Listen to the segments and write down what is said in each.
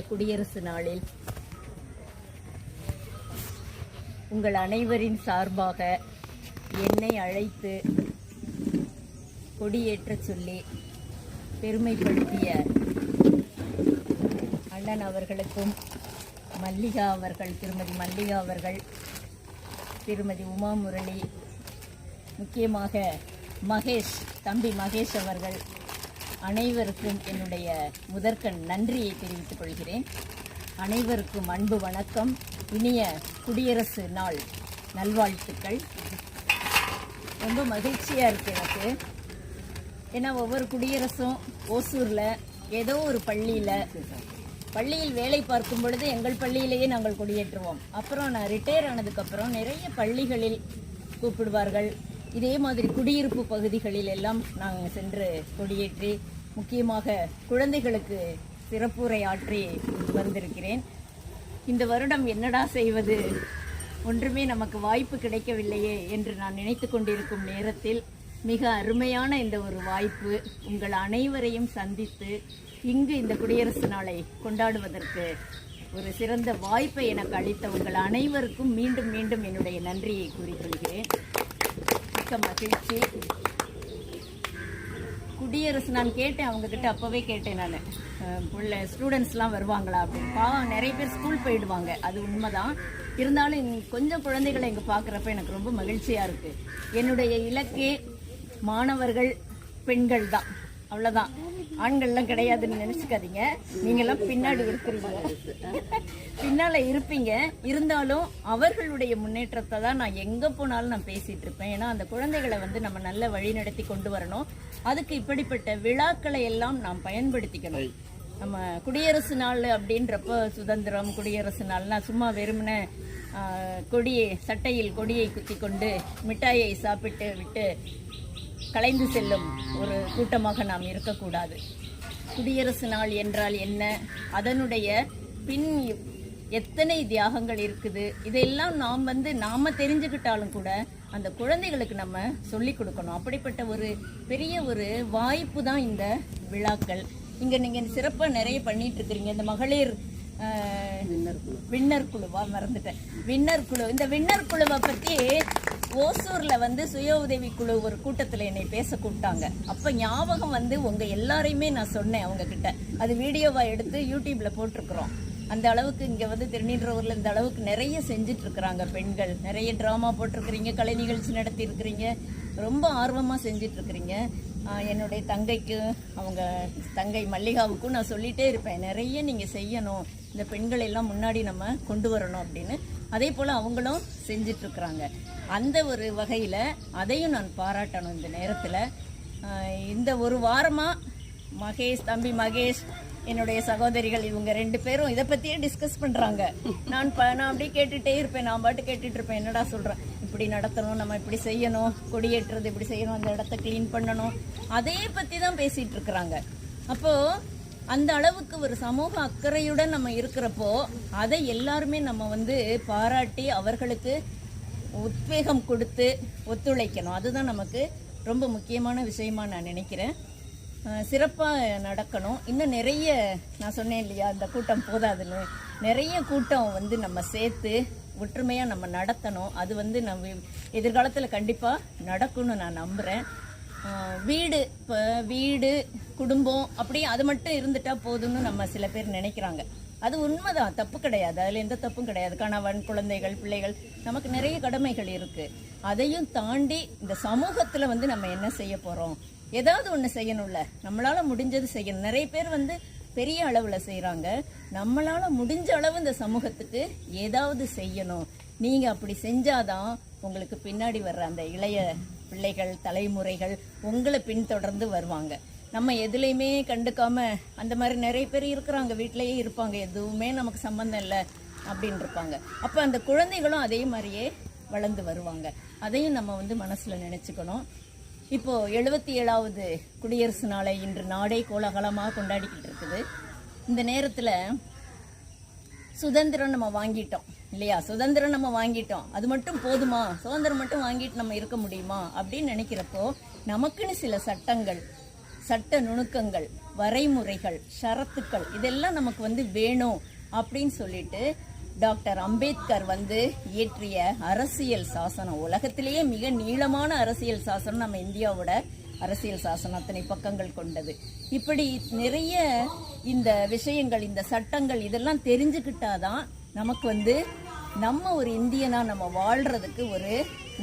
குடியரசு நாளில் உங்கள் அனைவரின் சார்பாக என்னை அழைத்து கொடியேற்றச் சொல்லி பெருமைப்படுத்திய அண்ணன் அவர்களுக்கும் மல்லிகா அவர்கள், திருமதி மல்லிகா அவர்கள், திருமதி உமா முரளி, முக்கியமாக மகேஷ், தம்பி மகேஷ் அவர்கள் அனைவருக்கும் என்னுடைய முதற்கண் நன்றியை தெரிவித்துக் கொள்கிறேன். அனைவருக்கும் அன்பு வணக்கம், இனிய குடியரசு நாள் நல்வாழ்த்துக்கள். ரொம்ப மகிழ்ச்சியாக இருக்குது எனக்கு. ஏன்னா ஒவ்வொரு குடியரசும் ஓசூரில் ஏதோ ஒரு பள்ளியில் வேலை பார்க்கும் பொழுது எங்கள் பள்ளியிலேயே நாங்கள் கொடியேற்றுவோம். அப்புறம் நான் ரிட்டையர் ஆனதுக்கப்புறம் நிறைய பள்ளிகளில் கூப்பிடுவார்கள். இதே மாதிரி குடியிருப்பு பகுதிகளில் எல்லாம் நாங்கள் சென்று கொடியேற்றி, முக்கியமாக குழந்தைகளுக்கு சிறப்புரை ஆற்றி வந்திருக்கிறேன். இந்த வருடம் என்னடா செய்வது, ஒன்றுமே நமக்கு வாய்ப்பு கிடைக்கவில்லையே என்று நான் நினைத்து கொண்டிருக்கும் நேரத்தில் மிக அருமையான இந்த ஒரு வாய்ப்பு, உங்கள் அனைவரையும் சந்தித்து இங்கு இந்த குடியரசு நாளை கொண்டாடுவதற்கு ஒரு சிறந்த வாய்ப்பை எனக்கு அளித்த உங்கள் அனைவருக்கும் மீண்டும் மீண்டும் என்னுடைய நன்றியை கூறிக்கொள்கிறேன். மிக்க மகிழ்ச்சி. குடியரசு நான் கேட்டேன், அவங்கக்கிட்ட அப்போவே கேட்டேன் நான், ஸ்டூடெண்ட்ஸ்லாம் வருவாங்களா அப்படின்னு. பாவம் நிறைய பேர் ஸ்கூல் போயிடுவாங்க, அது உண்மைதான். இருந்தாலும் கொஞ்சம் குழந்தைகளை இங்கே பார்க்குறப்ப எனக்கு ரொம்ப மகிழ்ச்சியாக இருக்குது. என்னுடைய இலக்கே மாணவர்கள், பெண்கள் தான், அவ்வளோதான். ஆண்கள்லாம் கிடையாதுன்னு நினச்சிக்காதீங்க. நீங்கள்லாம் பின்னாடி பின்னால் இருப்பீங்க. இருந்தாலும் அவர்களுடைய முன்னேற்றத்தை தான் நான் எங்கே போனாலும் நான் பேசிகிட்டு இருப்பேன். ஏன்னா அந்த குழந்தைகளை நம்ம நல்ல வழி நடத்தி கொண்டு வரணும். அதுக்கு இப்படிப்பட்ட விழாக்களை எல்லாம் நாம் பயன்படுத்திக்கணும். நம்ம குடியரசு நாள் அப்படின்றப்போ சுதந்திரம், குடியரசு நாள்னா சும்மா வெறுமனே சட்டையில் கொடியை குத்தி கொண்டு மிட்டாயை சாப்பிட்டு விட்டு கலைந்து செல்லும் ஒரு கூட்டமாக நாம் இருக்கக்கூடாது. குடியரசு நாள் என்றால் என்ன, அதனுடைய பின் எத்தனை தியாகங்கள் இருக்குது, இதெல்லாம் நாம தெரிஞ்சுக்கிட்டாலும் கூட அந்த குழந்தைகளுக்கு நம்ம சொல்லி கொடுக்கணும். அப்படிப்பட்ட ஒரு பெரிய ஒரு வாய்ப்பு தான் இந்த விழாக்கள். இங்கே நீங்கள் சிறப்பாக நிறைய பண்ணிட்டு இருக்கிறீங்க. இந்த மகளிர் வின்னர் குழுவா மறந்துட்டேன், வின்னர் குழு. இந்த வின்னர் குழுவை பற்றி ஓசூரில் சுய உதவி குழு ஒரு கூட்டத்தில் என்னை பேச கூப்பிட்டாங்க. அப்போ ஞாபகம் உங்கள் எல்லாரையுமே நான் சொன்னேன் அவங்கக்கிட்ட. அது வீடியோவாக எடுத்து யூடியூப்பில் போட்டிருக்கிறோம். அந்த அளவுக்கு இங்கே திருநீன்றவரில் இந்த அளவுக்கு நிறைய செஞ்சிட்ருக்குறாங்க பெண்கள். நிறைய ட்ராமா போட்டிருக்கிறீங்க, கலை நிகழ்ச்சி நடத்தியிருக்கிறீங்க, ரொம்ப ஆர்வமாக செஞ்சிட்ருக்கிறீங்க. என்னுடைய தங்கைக்கு, அவங்க தங்கை மல்லிகாவுக்கும் நான் சொல்லிகிட்டே இருப்பேன், நிறைய நீங்கள் செய்யணும், இந்த பெண்கள் எல்லாம் முன்னாடி நம்ம கொண்டு வரணும் அப்படின்னு. அதே போல் அவங்களும் செஞ்சிட்ருக்குறாங்க. அந்த ஒரு வகையில் அதையும் நான் பாராட்டணும் இந்த நேரத்தில். இந்த ஒரு வாரமாக மகேஷ், தம்பி மகேஷ், என்னுடைய சகோதரிகள், இவங்க 2 பேரும் இதை பற்றியே டிஸ்கஸ் பண்ணுறாங்க. நான் அப்படியே கேட்டுகிட்டே இருப்பேன், நான் பாட்டு கேட்டுட்டு இருப்பேன். என்னடா சொல்கிறேன், இப்படி நடத்தணும், நம்ம இப்படி செய்யணும், கொடியேற்றுறது இப்படி செய்யணும், அந்த இடத்த க்ளீன் பண்ணணும், அதே பற்றி தான் பேசிகிட்டு இருக்கிறாங்க. அப்போது அந்த அளவுக்கு ஒரு சமூக அக்கறையுடன் நம்ம இருக்கிறப்போ அதை எல்லாருமே நம்ம பாராட்டி அவர்களுக்கு உத்வேகம் கொடுத்து ஒத்துழைக்கணும். அதுதான் நமக்கு ரொம்ப முக்கியமான விஷயமா நான் நினைக்கிறேன். சிறப்பாக நடக்கணும். இன்னும் நிறைய, நான் சொன்னேன் இல்லையா, இந்த கூட்டம் போதாதுன்னு, நிறைய கூட்டம் நம்ம சேர்த்து ஒற்றுமையாக நம்ம நடத்தணும். அது நம்ம எதிர்காலத்தில் கண்டிப்பாக நடக்கும்னு நான் நம்புகிறேன். வீடு குடும்பம் அப்படி அது மட்டும் இருந்துட்டா போதும்னு நம்ம சில பேர் நினைக்கிறாங்க. அது உண்மைதான், தப்பு கிடையாது, அதில் எந்த தப்பும் கிடையாது. கணவன், குழந்தைகள், பிள்ளைகள், நமக்கு நிறைய கடமைகள் இருக்குது. அதையும் தாண்டி இந்த சமூகத்தில் நம்ம என்ன செய்ய போகிறோம், ஏதாவது ஒன்று செய்யணும்ல, நம்மளால் முடிஞ்சது செய்யணும். நிறைய பேர் பெரிய அளவில் செய்கிறாங்க. நம்மளால் முடிஞ்ச அளவு இந்த சமூகத்துக்கு ஏதாவது செய்யணும். நீங்கள் அப்படி செஞ்சாதான் உங்களுக்கு பின்னாடி வர்ற அந்த இளைய பிள்ளைகள், தலைமுறைகள் உங்களை பின்தொடர்ந்து வருவாங்க. நம்ம எதுலேயுமே கண்டுக்காம அந்த மாதிரி நிறைய பேர் இருக்கிறாங்க, வீட்டிலையே இருப்பாங்க, எதுவுமே நமக்கு சம்மந்தம் இல்லை அப்படின்னு இருப்பாங்க. அப்போ அந்த குழந்தைகளும் அதே மாதிரியே வளர்ந்து வருவாங்க. அதையும் நம்ம மனசில் நினச்சிக்கணும். இப்போது 77வது குடியரசு நாளை இன்று நாடே கோலாகலமாக கொண்டாடிக்கிட்டு இருக்குது. இந்த நேரத்தில் சுதந்திரம் நம்ம வாங்கிட்டோம் இல்லையா, சுதந்திரம் நம்ம வாங்கிட்டோம், அது மட்டும் போதுமா, சுதந்திரம் மட்டும் வாங்கிட்டு நம்ம இருக்க முடியுமா அப்படின்னு நினைக்கிறப்போ நமக்குன்னு சில சட்டங்கள் சட்ட நுணுக்கங்கள், வரைமுறைகள், ஷரத்துக்கள் இதெல்லாம் நமக்கு வந்து வேணும் அப்படின்னு சொல்லிட்டு டாக்டர் அம்பேத்கர் வந்து இயற்றிய அரசியல் சாசனம், உலகத்திலேயே மிக நீளமான அரசியல் சாசனம் நம்ம இந்தியாவோட அரசியல் சாசனம், அத்தனை பக்கங்கள் கொண்டது. இப்படி நிறைய இந்த விஷயங்கள், இந்த சட்டங்கள் இதெல்லாம் தெரிஞ்சுக்கிட்டாதான் நமக்கு வந்து நம்ம ஒரு இந்தியனா நம்ம வாழ்றதுக்கு ஒரு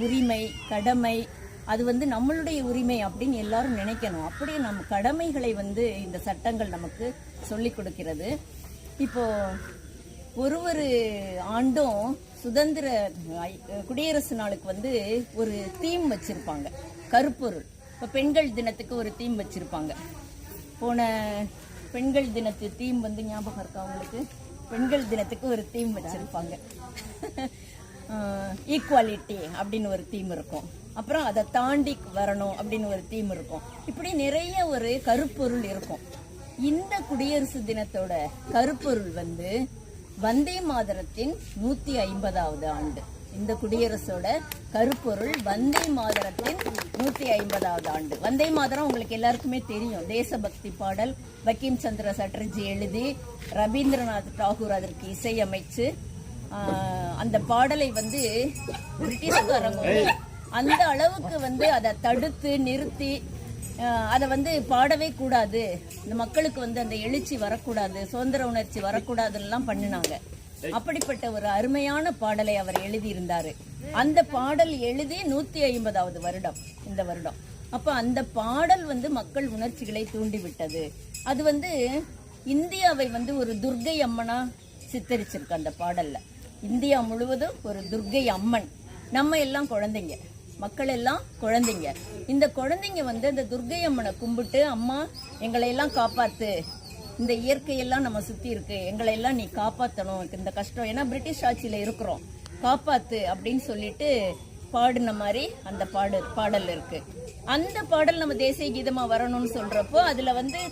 உரிமை, கடமை, அது வந்து நம்மளுடைய உரிமை அப்படின்னு எல்லாரும் நினைக்கணும். அப்படியே நம்ம கடமைகளை வந்து இந்த சட்டங்கள் நமக்கு சொல்லி கொடுக்கிறது. இப்போ ஒரு ஆண்டும் சுதந்திர குடியரசு நாளுக்கு வந்து ஒரு தீம் வச்சிருப்பாங்க, கருப்பொருள். இப்போ பெண்கள் தினத்துக்கு ஒரு தீம் வச்சிருப்பாங்க. போன பெண்கள் தினத்து தீம் வந்து ஞாபகம் இருக்கா உங்களுக்கு? பெண்கள் தினத்துக்கு ஒரு தீம் வச்சிருப்பாங்க, ஈக்குவாலிட்டி அப்படின்னு ஒரு தீம் இருக்கும். அப்புறம் அதை தாண்டி வரணும் அப்படின்னு ஒரு தீம் இருக்கும். இப்படி நிறைய ஒரு கருப்பொருள் இருக்கும். இந்த குடியரசு தினத்தோட கருப்பொருள் வந்து வந்தே மாதரத்தின் 150வது ஆண்டு. இந்த குடியரசோட கருப்பொருள் வந்தே மாதரத்தின் 150வது ஆண்டு. வந்தே மாதரம் உங்களுக்கு எல்லாருக்குமே தெரியும், தேசபக்தி பாடல். பங்கிம் சந்திர சட்டர்ஜி எழுதி ரவீந்திரநாத் தாகூர் அதற்கு இசையமைச்சு அந்த பாடலை வந்து பிரிட்டிஷ்காரங்க அந்த அளவுக்கு வந்து அதை தடுத்து நிறுத்தி அதை வந்து பாடவே கூடாது, இந்த மக்களுக்கு வந்து அந்த எழுச்சி வரக்கூடாது, சுதந்திர உணர்ச்சி வரக்கூடாதுன்னெல்லாம் பண்ணினாங்க. அப்படிப்பட்ட ஒரு அருமையான பாடலை அவர் எழுதியிருந்தாரு. அந்த பாடல் எழுதி 150வது வருடம் இந்த வருடம். அப்ப அந்த பாடல் வந்து மக்கள் உணர்ச்சிகளை தூண்டிவிட்டது. அது வந்து இந்தியாவை வந்து ஒரு துர்க்கை அம்மனா சித்தரிச்சிருக்கு அந்த பாடல்ல. இந்தியா முழுவதும் ஒரு துர்க்கை அம்மன், நம்ம எல்லாம் குழந்தைங்க, மக்கள் எல்லாம் குழந்தைங்க. இந்த குழந்தைங்க வந்து அந்த துர்க்கை அம்மனை கும்பிட்டு, அம்மா எங்களை எல்லாம் காப்பாத்து, இந்த இயற்கையெல்லாம் நம்ம சுத்தி இருக்கு, எங்களை எல்லாம் நீ காப்பாற்றணும், இந்த கஷ்டம், ஏன்னா பிரிட்டிஷ் ஆட்சியில இருக்கிறோம், காப்பாத்து அப்படின்னு சொல்லிட்டு பாடின மாதிரி அந்த பாடல் இருக்கு. அந்த பாடல் நம்ம தேசிய கீதமா வரணும்னு சொல்றப்போ அதுல வந்து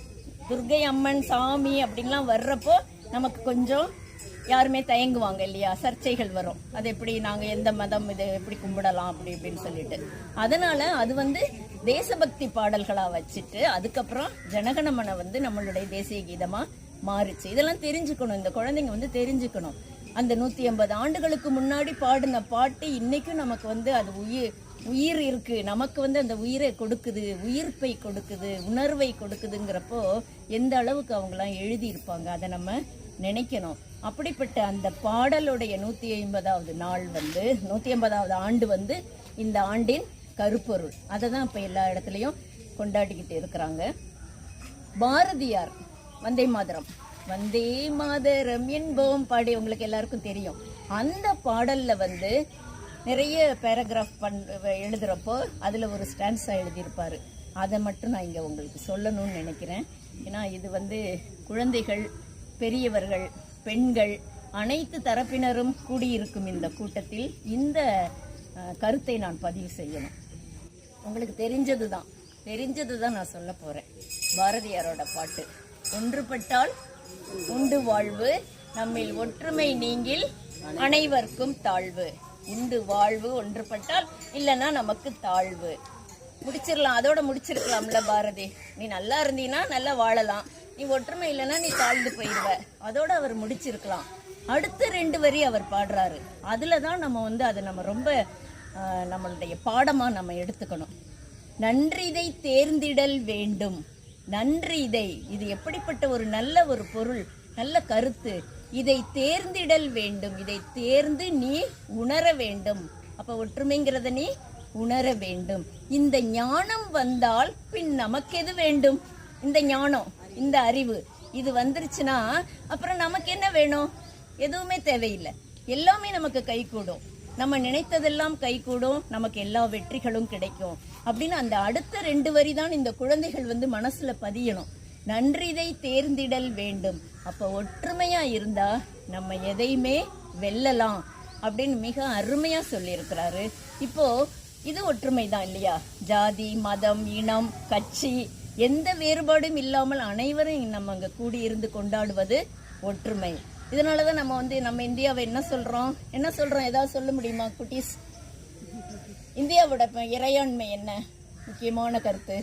துர்க்கை அம்மன், சாமி அப்படின்லாம் வர்றப்போ நமக்கு கொஞ்சம் யாருமே தயங்குவாங்க இல்லையா, சர்ச்சைகள் வரும். அது எப்படி, நாங்க எந்த மதம், இதை எப்படி கும்பிடலாம் அப்படி இப்படின்னு சொல்லிட்டு. அதனால அது வந்து தேசபக்தி பாடல்களா வச்சுட்டு அதுக்கப்புறம் ஜனகணமன வந்து நம்மளுடைய தேசிய கீதமா மாறுச்சு. இதெல்லாம் தெரிஞ்சுக்கணும், இந்த குழந்தைங்க வந்து தெரிஞ்சுக்கணும். அந்த 150 ஆண்டுகளுக்கு முன்னாடி பாடின பாட்டு இன்னைக்கும் நமக்கு வந்து அது உயிர் இருக்கு, நமக்கு வந்து அந்த உயிரை கொடுக்குது, உயிர்ப்பை கொடுக்குது, உணர்வை கொடுக்குதுங்கிறப்போ எந்த அளவுக்கு அவங்களாம் எழுதியிருப்பாங்க அதை நம்ம நினைக்கணும். அப்படிப்பட்ட அந்த பாடலுடைய 150வது நாள் வந்து 150வது ஆண்டு வந்து இந்த ஆண்டின் கருப்பொருள். அதை தான் இப்போ எல்லா இடத்துலையும் கொண்டாடிக்கிட்டு இருக்கிறாங்க. பாரதியார் வந்தே மாதரம் வந்தே மாதரம் என்போம் பாடி உங்களுக்கு எல்லாருக்கும் தெரியும். அந்த பாடல்ல வந்து நிறைய பேராகிராஃப் எழுதுறப்போ அதுல ஒரு ஸ்டான்ஸா எழுதியிருப்பாரு. அதை மட்டும் நான் இங்க உங்களுக்கு சொல்லணும்னு நினைக்கிறேன். ஏன்னா இது வந்து குழந்தைகள், பெரியவர்கள், பெண்கள் அனைத்து தரப்பினரும் கூடியிருக்கும் இந்த கூட்டத்தில் இந்த கருத்தை நான் பதிவு செய்யணும். உங்களுக்கு தெரிஞ்சதுதான் நான் சொல்ல போறேன். பாரதியாரோட பாட்டு, ஒன்றுபட்டால் உண்டு வாழ்வு, நம்மில் ஒற்றுமை நீங்கில் அனைவருக்கும் தாழ்வு. உண்டு வாழ்வு, ஒன்றுபட்டால், இல்லைன்னா நமக்கு தாழ்வு. முடிச்சிடலாம், அதோட முடிச்சிருக்கலாம்ல பாரதி. நீ நல்லா இருந்தீன்னா நல்லா வாழலாம், நீ ஒற்றுமை இல்லைன்னா நீ தாழ்ந்து போயிடுவ, அதோட அவர் முடிச்சிருக்கலாம். அடுத்த 2 வரி அவர் பாடுறாரு. அதுல தான் நம்ம வந்து அதை நம்ம ரொம்ப நம்மளுடைய பாடமா நம்ம எடுத்துக்கணும். நன்றிதை தேர்ந்திடல் வேண்டும். நன்றிதை, இது எப்படிப்பட்ட ஒரு நல்ல ஒரு பொருள், நல்ல கருத்து. இதை தேர்ந்திடல் வேண்டும், இதை தேர்ந்து நீ உணர வேண்டும். அப்ப ஒற்றுமைங்கிறத நீ உணர வேண்டும். இந்த ஞானம் வந்தால் பின் நமக்கு எது வேண்டும்? இந்த ஞானம், இந்த அறிவு இது வந்துருச்சுன்னா அப்புறம் நமக்கு என்ன வேணும்? எதுவுமே தேவையில்லை, எல்லாமே நமக்கு கை கூடும், நம்ம நினைத்ததெல்லாம் கை கூடும், நமக்கு எல்லா வெற்றிகளும் கிடைக்கும் அப்படின்னு அந்த அடுத்த 2 வரி தான் இந்த குழந்தைகள் வந்து மனசுல பதியணும். நன்றிதை தேர்ந்திடல் வேண்டும். அப்ப ஒற்றுமையா இருந்தா நம்ம எதையுமே வெல்லலாம் அப்படின்னு மிக அருமையா சொல்லியிருக்கிறாரு. இப்போ இது ஒற்றுமை தான் இல்லையா? ஜாதி, மதம், இனம், கட்சி எந்த வேறுபாடும் இல்லாமல் அனைவரும் நம்ம அங்க கூடியிருந்து கொண்டாடுவது ஒற்றுமை. இதனாலதான் நம்ம வந்து நம்ம இந்தியாவை என்ன சொல்றோம் ஏதாவது சொல்ல முடியுமா குட்டீஸ்? இந்தியாவோட இறையாண்மை என்ன முக்கியமான கருத்து?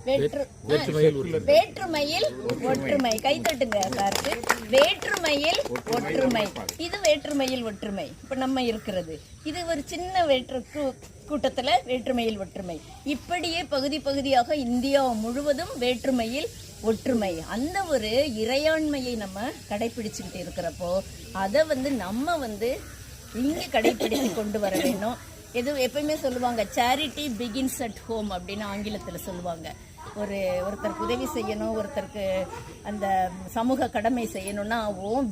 வேற்றுமையில் ஒற்றுமை. கைத்தட்டுங்க சாருக்கு. வேற்றுமையில் ஒற்றுமை. இது வேற்றுமையில் ஒற்றுமை. இப்ப நம்ம இருக்கிறது இது ஒரு சின்ன கூட்டத்துல வேற்றுமையில் ஒற்றுமை. இப்படியே பகுதி பகுதியாக இந்தியா முழுவதும் வேற்றுமையில் ஒற்றுமை. அந்த ஒரு இறையாண்மையை நம்ம கடைபிடிச்சுக்கிட்டு இருக்கிறப்போ அதை நம்ம இங்க கடைபிடித்து கொண்டு வர வேணும். எப்பயுமே சொல்லுவாங்க சேரிட்டி பிகின்ஸ் அட் ஹோம் அப்படின்னு ஆங்கிலத்தில் சொல்லுவாங்க. ஒருத்தருக்கு உதவி செய்யணும், ஒருத்தருக்கு அந்த சமூக கடமை செய்யணும்னா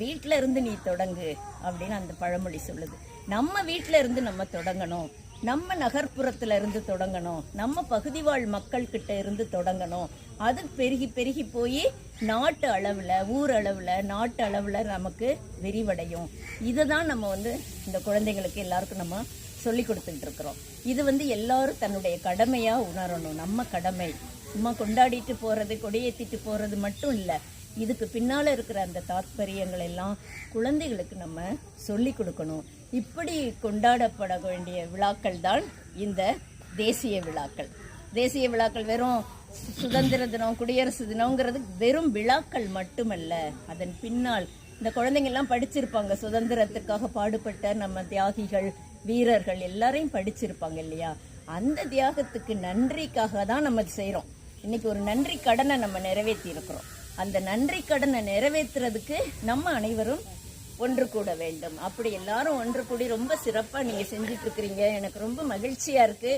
வீட்டில இருந்து நீ தொடங்கு அப்படின்னு அந்த பழமொழி சொல்லுது. நம்ம வீட்டில இருந்து நம்ம தொடங்கணும், நம்ம நகர்ப்புறத்துல இருந்து தொடங்கணும், நம்ம பகுதி வாழ் மக்கள் கிட்ட இருந்து தொடங்கணும். அது பெருகி பெருகி போய் நாட்டு அளவுல, ஊர் அளவுல, நாட்டு அளவுல நமக்கு விரிவடையும். இதுதான் நம்ம இந்த குழந்தைங்களுக்கு எல்லாருக்கும் நம்ம சொல்லி கொடுத்துட்டு இருக்கிறோம். இது எல்லாரும் தன்னுடைய கடமையா உணரணும். நம்ம கடமை சும்மா கொண்டாடிட்டு போறது, கொடியேற்றிட்டு போறது மட்டும் இல்லை. இதுக்கு பின்னால இருக்கிற அந்த தாத்பரியங்கள் எல்லாம் குழந்தைகளுக்கு நம்ம சொல்லி கொடுக்கணும். இப்படி கொண்டாடப்பட வேண்டிய விழாக்கள் தான் இந்த தேசிய விழாக்கள். தேசிய விழாக்கள் வெறும் சுதந்திர தினம், குடியரசு தினம்ங்கிறது வெறும் விழாக்கள் மட்டுமல்ல. அதன் பின்னால் இந்த குழந்தைங்க எல்லாம் படிச்சிருப்பாங்க. சுதந்திரத்துக்காக பாடுபட்ட நம்ம தியாகிகள், வீரர்கள் எல்லாரையும் படிச்சிருப்பாங்க இல்லையா? அந்த தியாகத்துக்கு நன்றிக்காக தான் நம்ம செய்யறோம். இன்னைக்கு ஒரு நன்றி கடனை நம்ம நிறைவேற்றி இருக்கிறோம். அந்த நன்றி கடனை நிறைவேற்றுறதுக்கு நம்ம அனைவரும் ஒன்று கூட வேண்டும். அப்படி எல்லாரும் ஒன்று கூடி ரொம்ப சிறப்பா நீங்க செஞ்சுட்டு இருக்கிறீங்க. எனக்கு ரொம்ப மகிழ்ச்சியா இருக்கு.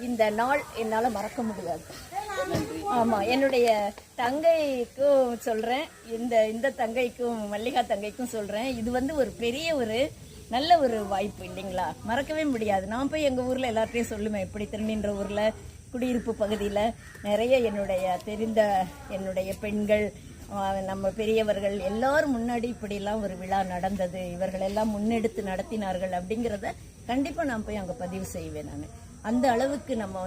இந்த நாள் என்னால மறக்க முடியாது. ஆமா, என்னுடைய தங்கைக்கும் சொல்றேன், இந்த தங்கைக்கும், மல்லிகா தங்கைக்கும் சொல்றேன். இது ஒரு பெரிய நல்ல ஒரு வாய்ப்பு இல்லைங்களா? மறக்கவே முடியாது. நான் போய் எங்கள் ஊரில் எல்லார்ட்டையும் சொல்லுவேன். இப்படி திருநின்ற ஊரில் குடியிருப்பு பகுதியில் நிறைய என்னுடைய பெண்கள், நம்ம பெரியவர்கள் எல்லாரும் முன்னாடி இப்படிலாம் ஒரு விழா நடந்தது, இவர்கள் எல்லாம் முன்னெடுத்து நடத்தினார்கள் அப்படிங்கிறத கண்டிப்பாக நான் போய் அங்கே பதிவு செய்வேன். நான் அந்த அளவுக்கு நம்ம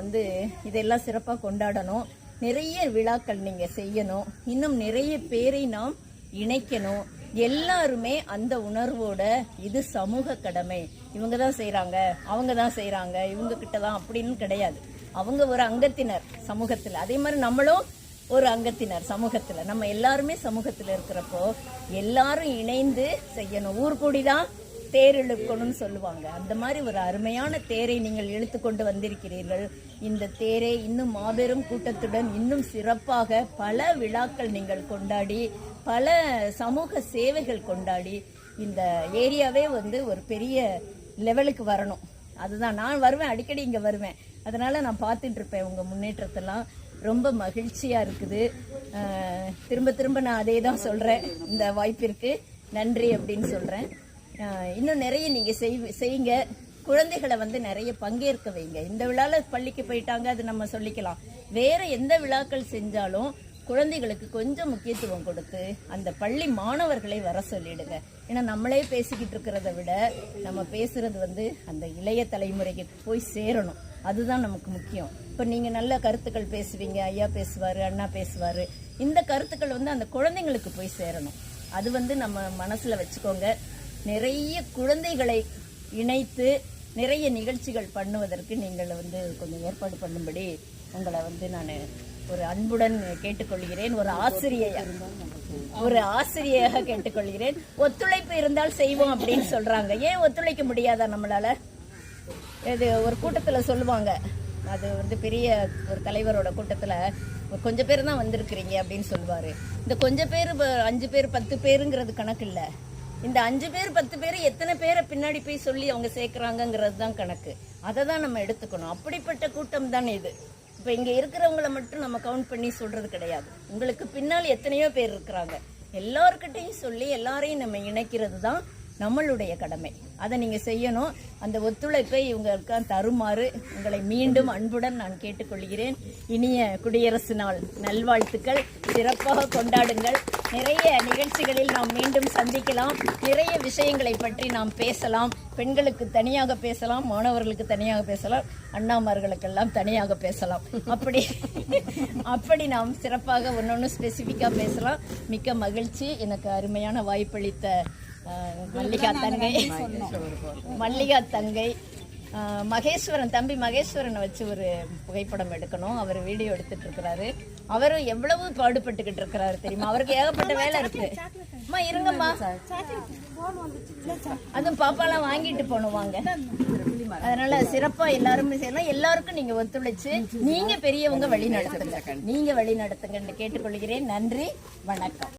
இதெல்லாம் சிறப்பாக கொண்டாடணும். நிறைய விழாக்கள் நீங்கள் செய்யணும். இன்னும் நிறைய பேரை நாம் இணைக்கணும். எல்லாருமே அந்த உணர்வோட இது சமூக கடமை, இவங்க தான் செய்யறாங்க, அவங்க தான் செய்யறாங்க, இவங்க கிட்ட தான் அப்படின்னு கிடையாது. அவங்க ஒரு அங்கத்தினர் சமூகத்துல. அதே மாதிரி நம்மளும் ஒரு அங்கத்தினர் சமூகத்துல. நம்ம எல்லாருமே சமூகத்துல இருக்கிறப்போ எல்லாரும் இணைந்து செய்யணும். ஊர் கூடிதான் தேர் இழுக்கணும்னு சொல்லுவாங்க. அந்த மாதிரி ஒரு அருமையான தேரை நீங்கள் இழுத்து கொண்டு வந்திருக்கிறீர்கள். இந்த தேரை இன்னும் மாபெரும் கூட்டத்துடன் இன்னும் சிறப்பாக பல விழாக்கள் நீங்கள் கொண்டாடி, பல சமூக சேவைகள் கொண்டாடி இந்த ஏரியாவே ஒரு பெரிய லெவலுக்கு வரணும். அதுதான் நான் வருவேன், அடிக்கடி இங்கே வருவேன். அதனால நான் பார்த்துட்டு இருப்பேன் உங்கள் முன்னேற்றத்தெல்லாம். ரொம்ப மகிழ்ச்சியா இருக்குது. திரும்ப திரும்ப நான் அதே தான் சொல்றேன். இந்த வாய்ப்பிற்கு நன்றி அப்படின்னு சொல்றேன். இன்னும் நிறைய நீங்க செய்யுங்க. குழந்தைகளை நிறைய பங்கேற்க வைங்க. இந்த விழால பள்ளிக்கு போயிட்டாங்க, அது நம்ம சொல்லிக்கலாம். வேற எந்த விழாக்கள் செஞ்சாலும் குழந்தைகளுக்கு கொஞ்சம் முக்கியத்துவம் கொடுத்து அந்த பள்ளி மாணவர்களை வர சொல்லிடுங்க. ஏன்னா நம்மளே பேசிக்கிட்டு இருக்கிறத விட நம்ம பேசுறது அந்த இளைய தலைமுறைக்கு போய் சேரணும். அதுதான் நமக்கு முக்கியம். இப்போ நீங்க நல்ல கருத்துக்கள் பேசுவீங்க, ஐயா பேசுவாரு, அண்ணா பேசுவாரு. இந்த கருத்துக்கள் அந்த குழந்தைங்களுக்கு போய் சேரணும். அது நம்ம மனசுல வச்சுக்கோங்க. நிறைய குழந்தைகளை இணைத்து நிறைய நிகழ்ச்சிகள் பண்ணுவதற்கு நீங்கள் கொஞ்சம் ஏற்பாடு பண்ணும்படி உங்களை நான் ஒரு அன்புடன் கேட்டுக்கொள்கிறேன். ஒரு ஆசிரியையாக கேட்டுக்கொள்கிறேன். ஒத்துழைப்பு இருந்தால் செய்வோம் அப்படின்னு சொல்றாங்க. ஏன் ஒத்துழைக்க முடியாதா நம்மளால? இது ஒரு கூட்டத்துல சொல்லுவாங்க. அது பெரிய ஒரு தலைவரோட கூட்டத்துல கொஞ்சம் பேர் தான் வந்திருக்கிறீங்க அப்படின்னு சொல்லுவாரு. இந்த கொஞ்சம் பேர் 5 பேர் 10 பேருங்கிறது கணக்கு இல்லை. இந்த 5 பேர் 10 பேர் எத்தனை பேரை பின்னாடி போய் சொல்லி அவங்க சேர்க்கிறாங்கிறது தான் கணக்கு. அதை தான் நம்ம எடுத்துக்கணும். அப்படிப்பட்ட கூட்டம் தானே இது. இப்போ இங்கே இருக்கிறவங்கள மட்டும் நம்ம கவுண்ட் பண்ணி சொல்றது கிடையாது. உங்களுக்கு பின்னால் எத்தனையோ பேர் இருக்கிறாங்க. எல்லார்கிட்டையும் சொல்லி எல்லாரையும் நம்ம இணைக்கிறது தான் நம்மளுடைய கடமை. அதை நீங்க செய்யணும். அந்த ஒத்துழைப்பை இவங்களுக்கு தருமாறு உங்களை மீண்டும் அன்புடன் நான் கேட்டுக்கொள்கிறேன். இனிய குடியரசு நாள் நல்வாழ்த்துக்கள். சிறப்பாக கொண்டாடுங்கள். நிறைய நிகழ்ச்சிகளில் நாம் மீண்டும் சந்திக்கலாம். நிறைய விஷயங்களை பற்றி நாம் பேசலாம். பெண்களுக்கு தனியாக பேசலாம், மாணவர்களுக்கு தனியாக பேசலாம், அண்ணாமார்களுக்கெல்லாம் தனியாக பேசலாம். அப்படி நாம் சிறப்பாக ஒன்னொன்னு ஸ்பெசிஃபிக்கா பேசலாம். மிக்க மகிழ்ச்சி. எனக்கு அருமையான வாய்ப்பளித்த மல்லிகா தங்கை மகேஸ்வரன், தம்பி மகேஸ்வரனை வச்சு ஒரு புகைப்படம் எடுக்கணும். அவர் வீடியோ எடுத்துட்டு இருக்கிறாரு. அவரும் எவ்வளவு பாடுபட்டுக்கிட்டு இருக்கிறாரு தெரியுமா? அவருக்கு ஏகப்பட்ட வேலை இருக்கு. அம்மா இருங்கம்மா, அதுவும் பாப்பாலாம் வாங்கிட்டு போகணும் வாங்க. அதனால சிறப்பா எல்லாருமே செய்யலாம். எல்லாருக்கும் நீங்க ஒத்துழைச்சு நீங்க பெரியவங்க வழி நடத்துங்க, நீங்க வழி நடத்துங்கன்னு கேட்டுக்கொள்கிறேன். நன்றி, வணக்கம்.